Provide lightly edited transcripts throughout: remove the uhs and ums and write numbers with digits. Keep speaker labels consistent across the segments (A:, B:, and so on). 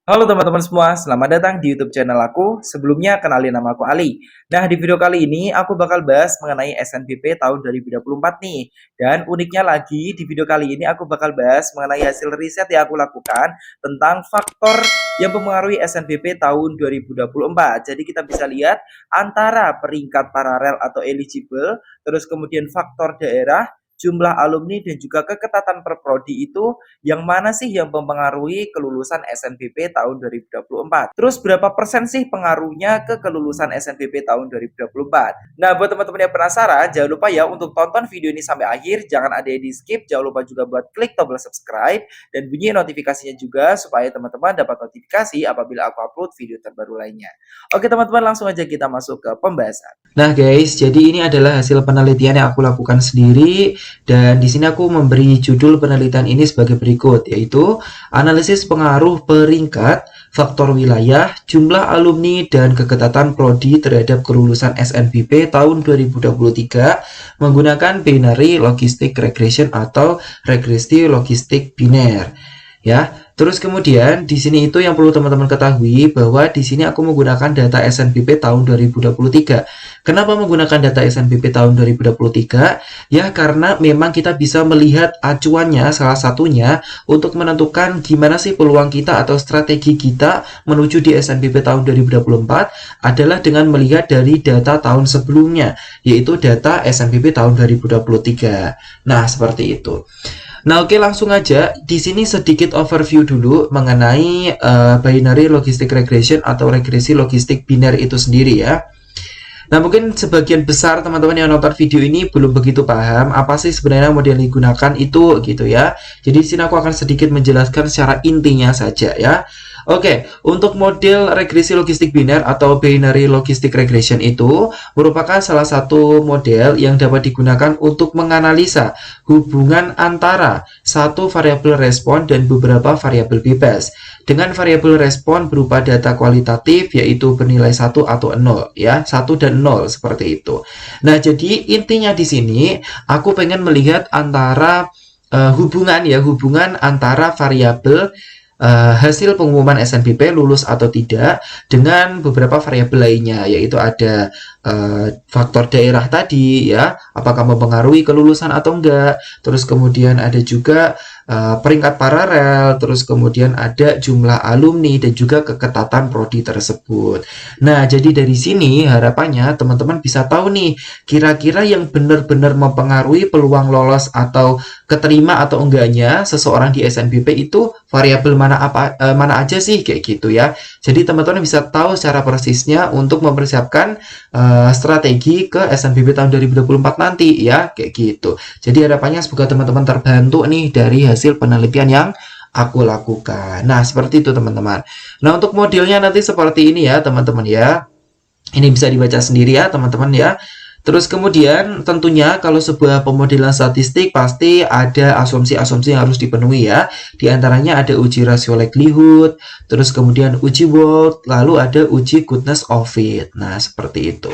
A: Halo teman-teman semua, selamat datang di YouTube channel aku. Sebelumnya kenalin nama aku Ali. Nah, di video kali ini aku bakal bahas mengenai SNBP tahun 2024 nih. Dan uniknya lagi, di video kali ini aku bakal bahas mengenai hasil riset yang aku lakukan tentang faktor yang mempengaruhi SNBP tahun 2024. Jadi kita bisa lihat antara peringkat paralel atau eligible, terus kemudian faktor daerah, jumlah alumni dan juga keketatan per prodi itu yang mana sih yang mempengaruhi kelulusan SNBP tahun 2024? Terus berapa persen sih pengaruhnya ke kelulusan SNBP tahun 2024? Nah, buat teman-teman yang penasaran, jangan lupa ya untuk tonton video ini sampai akhir, jangan ada yang di skip, jangan lupa juga buat klik tombol subscribe dan bunyi notifikasinya juga supaya teman-teman dapat notifikasi apabila aku upload video terbaru lainnya. Oke teman-teman, langsung aja kita masuk ke pembahasan.
B: Nah guys, jadi ini adalah hasil penelitian yang aku lakukan sendiri dan di sini aku memberi judul penelitian ini sebagai berikut, yaitu analisis pengaruh peringkat, faktor wilayah, jumlah alumni dan keketatan prodi terhadap kelulusan SNBP tahun 2023 menggunakan binary logistic regression atau regresi logistik biner. Ya, terus kemudian di sini itu yang perlu teman-teman ketahui bahwa di sini aku menggunakan data SNBP tahun 2023. Kenapa menggunakan data SNBP tahun 2023? Ya, karena memang kita bisa melihat acuannya salah satunya untuk menentukan gimana sih peluang kita atau strategi kita menuju di SNBP tahun 2024 adalah dengan melihat dari data tahun sebelumnya, yaitu data SNBP tahun 2023. Nah, seperti itu. Nah, oke, langsung aja. Di sini sedikit overview dulu mengenai binary logistic regression atau regresi logistik biner itu sendiri ya. Nah, mungkin sebagian besar teman-teman yang nonton video ini belum begitu paham apa sih sebenarnya model yang digunakan itu gitu ya. Jadi di sini aku akan sedikit menjelaskan secara intinya saja ya. Oke, untuk model regresi logistik biner atau binary logistic regression itu merupakan salah satu model yang dapat digunakan untuk menganalisa hubungan antara satu variabel respon dan beberapa variabel bebas. Dengan variabel respon berupa data kualitatif yaitu bernilai 1 atau 0 ya, 1 dan 0 seperti itu. Nah, jadi intinya di sini aku pengen melihat antara hubungan antara variabel hasil pengumuman SNBP lulus atau tidak dengan beberapa variabel lainnya, yaitu ada faktor daerah tadi ya, apakah mempengaruhi kelulusan atau enggak, terus kemudian ada juga peringkat paralel, terus kemudian ada jumlah alumni dan juga keketatan prodi tersebut. Nah, jadi dari sini harapannya teman-teman bisa tahu nih kira-kira yang benar-benar mempengaruhi peluang lolos atau keterima atau enggaknya seseorang di SNBP itu variabel mana aja sih kayak gitu ya. Jadi teman-teman bisa tahu secara persisnya untuk mempersiapkan strategi ke SNBP tahun 2024 nanti ya, kayak gitu. Jadi harapannya semoga teman-teman terbantu nih dari hasil penelitian yang aku lakukan. Nah, seperti itu teman-teman. Nah, untuk modelnya nanti seperti ini ya teman-teman ya. Ini bisa dibaca sendiri ya teman-teman ya. Terus kemudian tentunya kalau sebuah pemodelan statistik pasti ada asumsi-asumsi yang harus dipenuhi ya. Di antaranya ada uji rasio likelihood, terus kemudian uji Wald, lalu ada uji goodness of fit. Nah, seperti itu.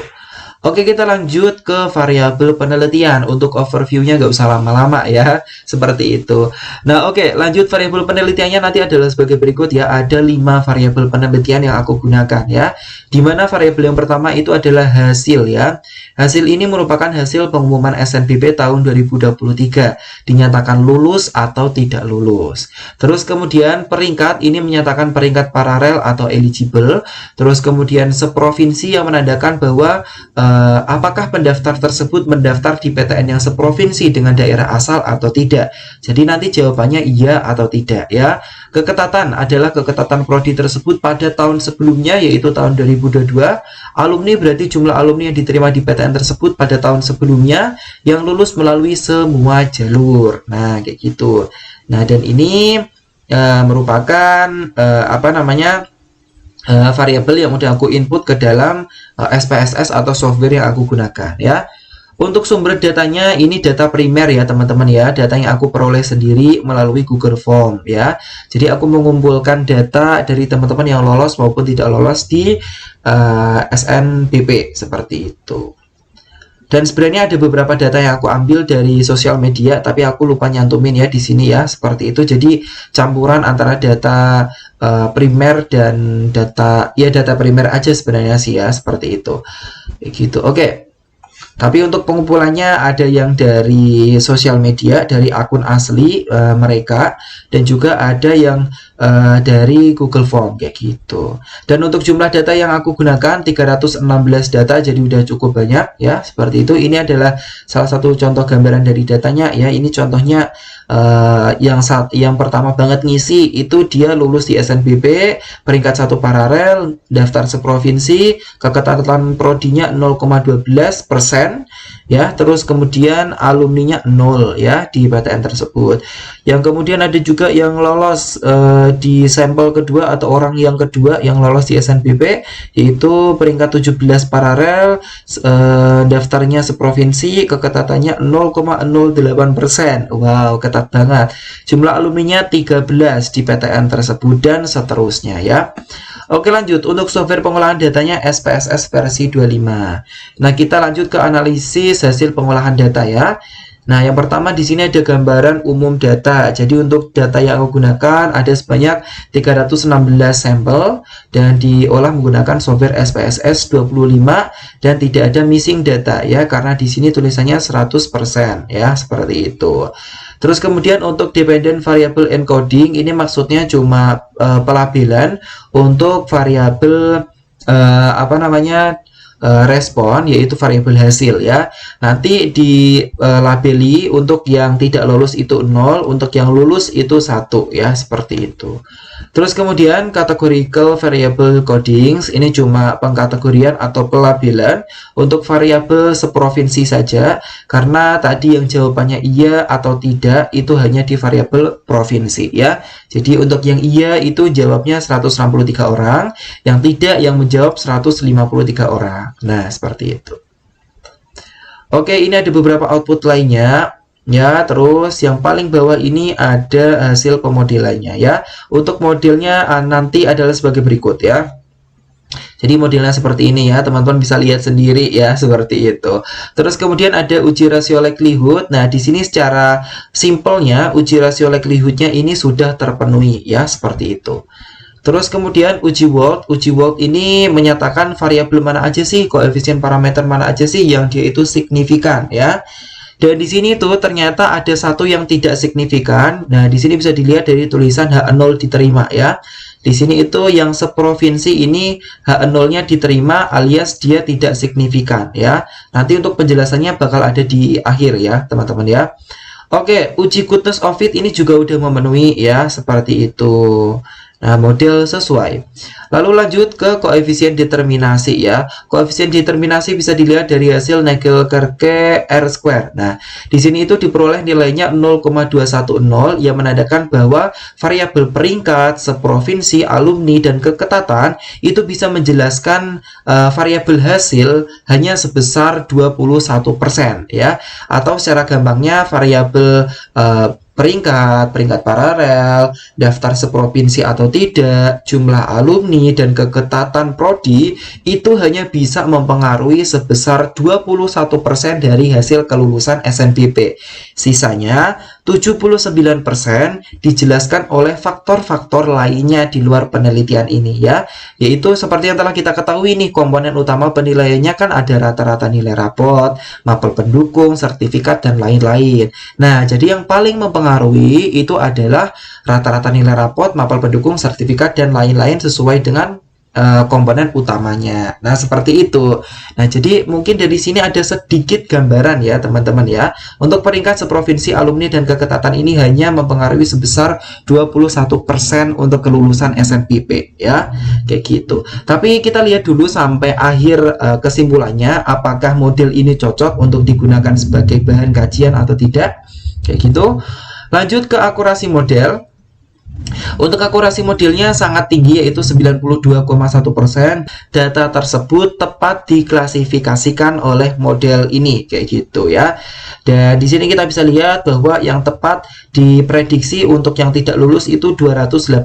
B: Oke, kita lanjut ke variabel penelitian. Untuk overview-nya nggak usah lama-lama ya, seperti itu. Nah, oke, lanjut variabel penelitiannya nanti adalah sebagai berikut ya. Ada 5 variabel penelitian yang aku gunakan ya. Di mana variabel yang pertama itu adalah hasil ya. Hasil ini merupakan hasil pengumuman SNBP tahun 2023. Dinyatakan lulus atau tidak lulus. Terus kemudian peringkat ini menyatakan peringkat paralel atau eligible. Terus kemudian seprovinsi yang menandakan bahwa apakah pendaftar tersebut mendaftar di PTN yang seprovinsi dengan daerah asal atau tidak. Jadi nanti jawabannya iya atau tidak ya. Keketatan adalah keketatan prodi tersebut pada tahun sebelumnya yaitu tahun 2022. Alumni berarti jumlah alumni yang diterima di PTN tersebut pada tahun sebelumnya yang lulus melalui semua jalur. Nah, kayak gitu. Nah, dan ini merupakan variabel yang udah aku input ke dalam SPSS atau software yang aku gunakan ya. Untuk sumber datanya ini data primer ya teman-teman ya, data yang aku peroleh sendiri melalui Google Form ya. Jadi aku mengumpulkan data dari teman-teman yang lolos maupun tidak lolos di SNBP seperti itu. Dan sebenarnya ada beberapa data yang aku ambil dari sosial media, tapi aku lupa nyantumin ya di sini ya, seperti itu. Jadi campuran antara data primer dan data primer aja sebenarnya sih ya, seperti itu. Gitu. Oke. Tapi untuk pengumpulannya ada yang dari sosial media, dari akun asli mereka, dan juga ada yang dari Google Form kayak gitu. Dan untuk jumlah data yang aku gunakan 316 data, jadi udah cukup banyak ya. Seperti itu. Ini adalah salah satu contoh gambaran dari datanya ya. Ini contohnya yang pertama banget ngisi itu dia lulus di SNBP peringkat 1 paralel, daftar seprovinsi, keketatan prodinya 0,12% ya, terus kemudian alumninya 0 ya di PTN tersebut. Yang kemudian ada juga yang lolos di sampel kedua atau orang yang kedua yang lolos di SNBP, yaitu peringkat 17 paralel, daftarnya seprovinsi, keketatannya 0,08%. Wow, ketat banget. Jumlah alumninya 13 di PTN tersebut dan seterusnya ya. Oke, lanjut untuk software pengolahan datanya SPSS versi 25. Nah, kita lanjut ke analisis hasil pengolahan data ya. Nah, yang pertama di sini ada gambaran umum data. Jadi untuk data yang aku gunakan ada sebanyak 316 sampel dan diolah menggunakan software SPSS 25 dan tidak ada missing data ya, karena di sini tulisannya 100% ya, seperti itu. Terus kemudian untuk dependent variable encoding ini maksudnya cuma pelabelan untuk variabel respon, yaitu variabel hasil ya. Nanti dilabeli untuk yang tidak lulus itu 0, untuk yang lulus itu 1 ya, seperti itu. Terus kemudian categorical variable codings ini cuma pengkategorian atau pelabelan untuk variabel seprovinsi saja, karena tadi yang jawabannya iya atau tidak itu hanya di variabel provinsi ya. Jadi untuk yang iya itu jawabnya 163 orang, yang tidak yang menjawab 153 orang. Nah, seperti itu. Oke, ini ada beberapa output lainnya ya. Terus yang paling bawah ini ada hasil pemodelannya ya. Untuk modelnya nanti adalah sebagai berikut ya. Jadi modelnya seperti ini ya, teman-teman bisa lihat sendiri ya, seperti itu. Terus kemudian ada uji rasio likelihood. Nah, di sini secara simpelnya uji rasio likelihoodnya ini sudah terpenuhi ya, seperti itu. Terus kemudian uji Wald ini menyatakan variabel mana aja sih, koefisien parameter mana aja sih yang dia itu signifikan ya. Dan di sini tuh ternyata ada satu yang tidak signifikan. Nah, di sini bisa dilihat dari tulisan H0 diterima ya. Di sini itu yang seprovinsi ini H0-nya diterima alias dia tidak signifikan ya. Nanti untuk penjelasannya bakal ada di akhir ya, teman-teman ya. Oke, uji goodness of fit ini juga udah memenuhi ya, seperti itu. Nah, model sesuai. Lalu lanjut ke koefisien determinasi ya. Koefisien determinasi bisa dilihat dari hasil Naegel-Kerke R-square. Nah, di sini itu diperoleh nilainya 0,210 yang menandakan bahwa variabel peringkat, seprovinsi, alumni, dan keketatan itu bisa menjelaskan variabel hasil hanya sebesar 21% ya. Atau secara gampangnya variabel peringkat paralel, daftar seprovinsi atau tidak, jumlah alumni, dan keketatan prodi itu hanya bisa mempengaruhi sebesar 21% dari hasil kelulusan SNBP. Sisanya 79% dijelaskan oleh faktor-faktor lainnya di luar penelitian ini ya, yaitu seperti yang telah kita ketahui nih, komponen utama penilaiannya kan ada rata-rata nilai rapot, mapel pendukung, sertifikat, dan lain-lain. Nah, jadi yang paling mempengaruhi itu adalah rata-rata nilai rapot, mapel pendukung, sertifikat, dan lain-lain sesuai dengan komponen utamanya. Nah, seperti itu. Nah, jadi mungkin dari sini ada sedikit gambaran ya, teman-teman ya. Untuk peringkat seprovinsi, alumni, dan keketatan ini hanya mempengaruhi sebesar 21% untuk kelulusan SNBP ya. Kayak gitu. Tapi kita lihat dulu sampai akhir kesimpulannya, apakah model ini cocok untuk digunakan sebagai bahan kajian atau tidak. Kayak gitu. Lanjut ke akurasi model. Untuk akurasi modelnya sangat tinggi, yaitu 92,1%. Data tersebut tepat diklasifikasikan oleh model ini, kayak gitu ya. Dan di sini kita bisa lihat bahwa yang tepat diprediksi untuk yang tidak lulus itu 287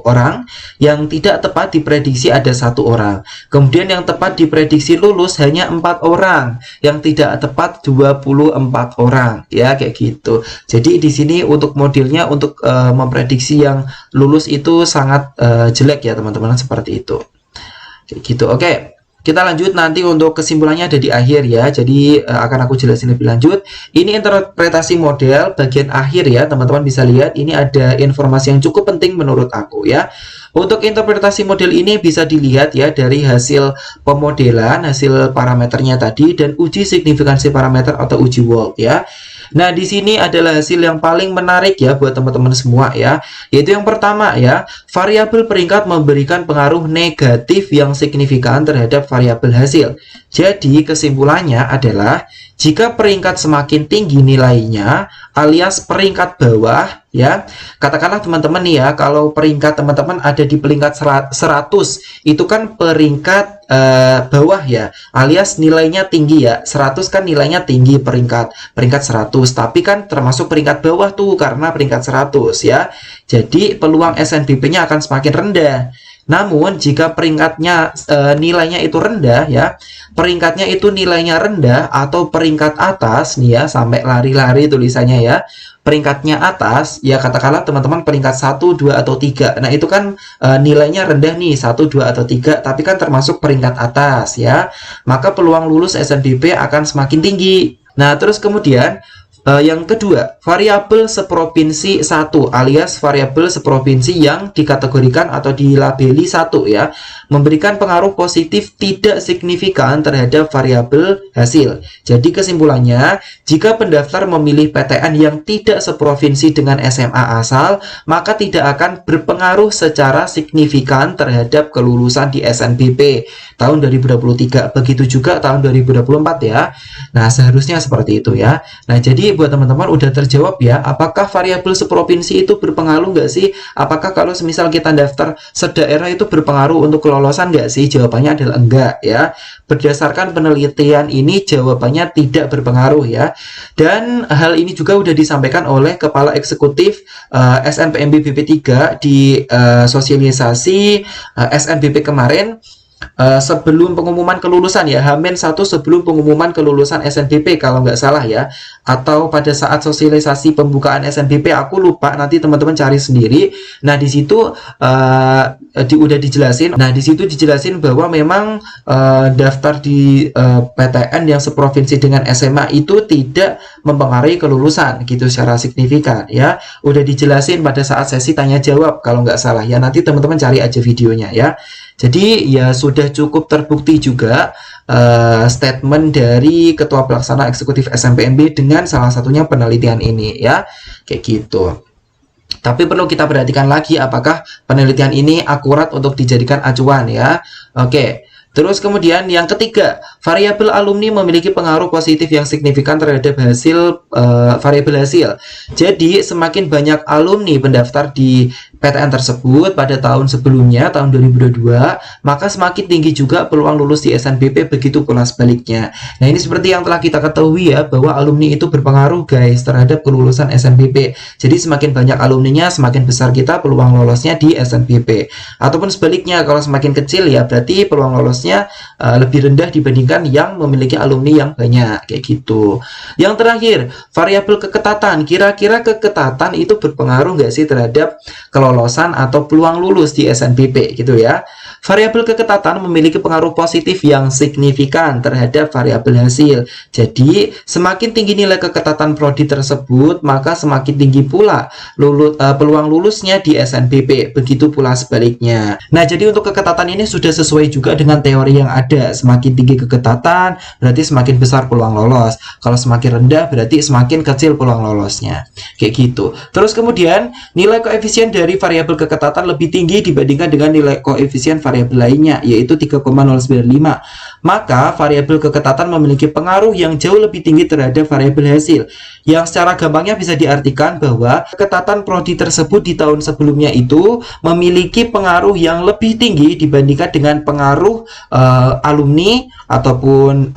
B: orang, yang tidak tepat diprediksi ada 1 orang. Kemudian yang tepat diprediksi lulus hanya 4 orang, yang tidak tepat 24 orang, ya kayak gitu. Jadi di sini untuk modelnya untuk memprediksi yang lulus itu sangat jelek ya teman-teman, seperti itu. Kayak gitu. Oke. Kita lanjut nanti untuk kesimpulannya ada di akhir ya. Jadi akan aku jelasin lebih lanjut. Ini interpretasi model bagian akhir ya, teman-teman bisa lihat ini ada informasi yang cukup penting menurut aku ya. Untuk interpretasi model ini bisa dilihat ya dari hasil pemodelan, hasil parameternya tadi, dan uji signifikansi parameter atau uji Wald ya. Nah, di sini adalah hasil yang paling menarik ya buat teman-teman semua ya. Yaitu yang pertama ya, variabel peringkat memberikan pengaruh negatif yang signifikan terhadap variabel hasil. Jadi, kesimpulannya adalah jika peringkat semakin tinggi nilainya alias peringkat bawah ya, katakanlah teman-teman nih ya, kalau peringkat teman-teman ada di peringkat 100 itu kan peringkat bawah ya, alias nilainya tinggi ya. 100 kan nilainya tinggi, peringkat 100, tapi kan termasuk peringkat bawah tuh karena peringkat 100 ya. Jadi peluang SNBP-nya akan semakin rendah. Namun jika peringkatnya nilainya itu rendah ya, peringkatnya itu nilainya rendah atau peringkat atas nih ya, sampai lari-lari tulisannya ya, peringkatnya atas ya, katakanlah teman-teman peringkat 1, 2 atau 3. Nah, itu kan nilainya rendah nih, 1, 2 atau 3, tapi kan termasuk peringkat atas ya. Maka peluang lulus SNBP akan semakin tinggi. Nah, terus kemudian yang kedua, variabel seprovinsi 1 alias variabel seprovinsi yang dikategorikan atau dilabeli 1 ya, memberikan pengaruh positif tidak signifikan terhadap variabel hasil. Jadi kesimpulannya, jika pendaftar memilih PTN yang tidak seprovinsi dengan SMA asal, maka tidak akan berpengaruh secara signifikan terhadap kelulusan di SNBP tahun 2023. Begitu juga tahun 2024 ya. Nah, seharusnya seperti itu ya. Nah, jadi buat teman-teman udah terjawab ya, apakah variabel seprovinsi itu berpengaruh nggak sih? Apakah kalau semisal kita daftar sedaerah itu berpengaruh untuk kelolosan nggak sih? Jawabannya adalah enggak ya. Berdasarkan penelitian ini jawabannya tidak berpengaruh ya. Dan hal ini juga udah disampaikan oleh Kepala Eksekutif SNPMB BP3 di sosialisasi SNBP kemarin. Sebelum pengumuman kelulusan ya, H-1 sebelum pengumuman kelulusan SNBP kalau nggak salah ya, atau pada saat sosialisasi pembukaan SNBP, aku lupa, nanti teman-teman cari sendiri. Nah, di situ udah dijelasin. Nah, di situ dijelasin bahwa memang daftar di PTN yang seprovinsi dengan SMA itu tidak mempengaruhi kelulusan gitu secara signifikan ya. Udah dijelasin pada saat sesi tanya jawab kalau nggak salah ya, nanti teman-teman cari aja videonya ya. Jadi ya sudah cukup terbukti juga statement dari Ketua Pelaksana Eksekutif SNPMB dengan salah satunya penelitian ini ya, kayak gitu. Tapi perlu kita perhatikan lagi apakah penelitian ini akurat untuk dijadikan acuan ya. Oke. Terus kemudian yang ketiga, variabel alumni memiliki pengaruh positif yang signifikan terhadap hasil variabel hasil. Jadi semakin banyak alumni pendaftar di PTN tersebut pada tahun sebelumnya, tahun 2022, maka semakin tinggi juga peluang lulus di SNBP, begitu pula sebaliknya. Nah, ini seperti yang telah kita ketahui ya, bahwa alumni itu berpengaruh guys terhadap kelulusan SNBP. Jadi semakin banyak alumninya, semakin besar kita peluang lolosnya di SNBP. Ataupun sebaliknya, kalau semakin kecil ya berarti peluang lolosnya lebih rendah dibandingkan yang memiliki alumni yang banyak, kayak gitu. Yang terakhir, variabel keketatan. Kira-kira keketatan itu berpengaruh nggak sih terhadap kelolosan atau peluang lulus di SNBP gitu ya. Variabel keketatan memiliki pengaruh positif yang signifikan terhadap variabel hasil. Jadi, semakin tinggi nilai keketatan prodi tersebut, maka semakin tinggi pula peluang lulusnya di SNBP. Begitu pula sebaliknya. Nah, jadi untuk keketatan ini sudah sesuai juga dengan teori yang ada. Semakin tinggi keketatan, berarti semakin besar peluang lolos. Kalau semakin rendah, berarti semakin kecil peluang lolosnya. Kayak gitu. Terus kemudian, nilai koefisien dari variabel keketatan lebih tinggi dibandingkan dengan nilai koefisien variabel lainnya, yaitu 3,095. maka variabel keketatan memiliki pengaruh yang jauh lebih tinggi terhadap variabel hasil. Yang secara gampangnya bisa diartikan bahwa keketatan prodi tersebut di tahun sebelumnya itu memiliki pengaruh yang lebih tinggi dibandingkan dengan pengaruh alumni ataupun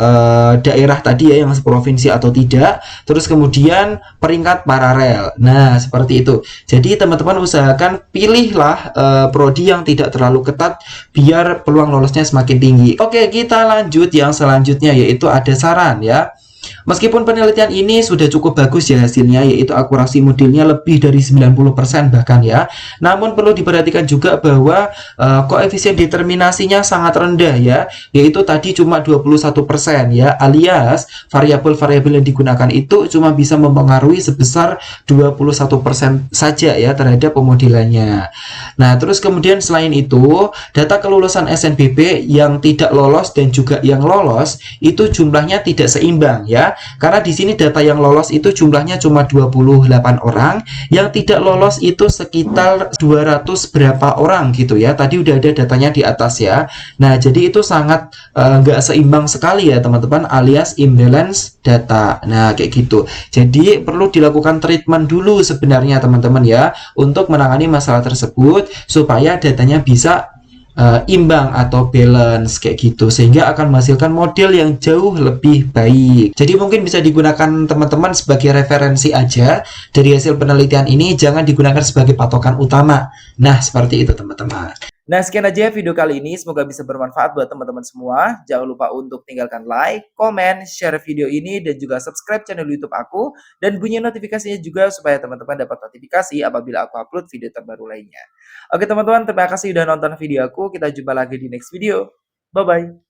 B: daerah tadi ya, yang provinsi atau tidak, terus kemudian peringkat paralel. Nah, seperti itu. Jadi teman-teman usahakan pilihlah prodi yang tidak terlalu ketat biar peluang lolosnya semakin tinggi. Oke, kita lanjut yang selanjutnya, yaitu ada saran ya. Meskipun penelitian ini sudah cukup bagus ya hasilnya, yaitu akurasi modelnya lebih dari 90% bahkan ya. Namun perlu diperhatikan juga bahwa koefisien determinasinya sangat rendah ya, yaitu tadi cuma 21% ya, alias variabel-variabel yang digunakan itu cuma bisa mempengaruhi sebesar 21% saja ya terhadap pemodelannya. Nah, terus kemudian selain itu, data kelulusan SNBP yang tidak lolos dan juga yang lolos itu jumlahnya tidak seimbang ya. Karena di sini data yang lolos itu jumlahnya cuma 28 orang, yang tidak lolos itu sekitar 200 berapa orang gitu ya. Tadi udah ada datanya di atas ya. Nah, jadi itu sangat nggak seimbang sekali ya teman-teman, alias imbalance data. Nah, kayak gitu. Jadi perlu dilakukan treatment dulu sebenarnya teman-teman ya, untuk menangani masalah tersebut supaya datanya bisa imbang atau balance kayak gitu, sehingga akan menghasilkan model yang jauh lebih baik. Jadi mungkin bisa digunakan teman-teman sebagai referensi aja dari hasil penelitian ini, jangan digunakan sebagai patokan utama. Nah, seperti itu teman-teman.
A: Nah, sekian aja video kali ini. Semoga bisa bermanfaat buat teman-teman semua. Jangan lupa untuk tinggalkan like, komen, share video ini, dan juga subscribe channel YouTube aku. Dan bunyi notifikasinya juga supaya teman-teman dapat notifikasi apabila aku upload video terbaru lainnya. Oke teman-teman, terima kasih sudah nonton video aku. Kita jumpa lagi di next video. Bye-bye.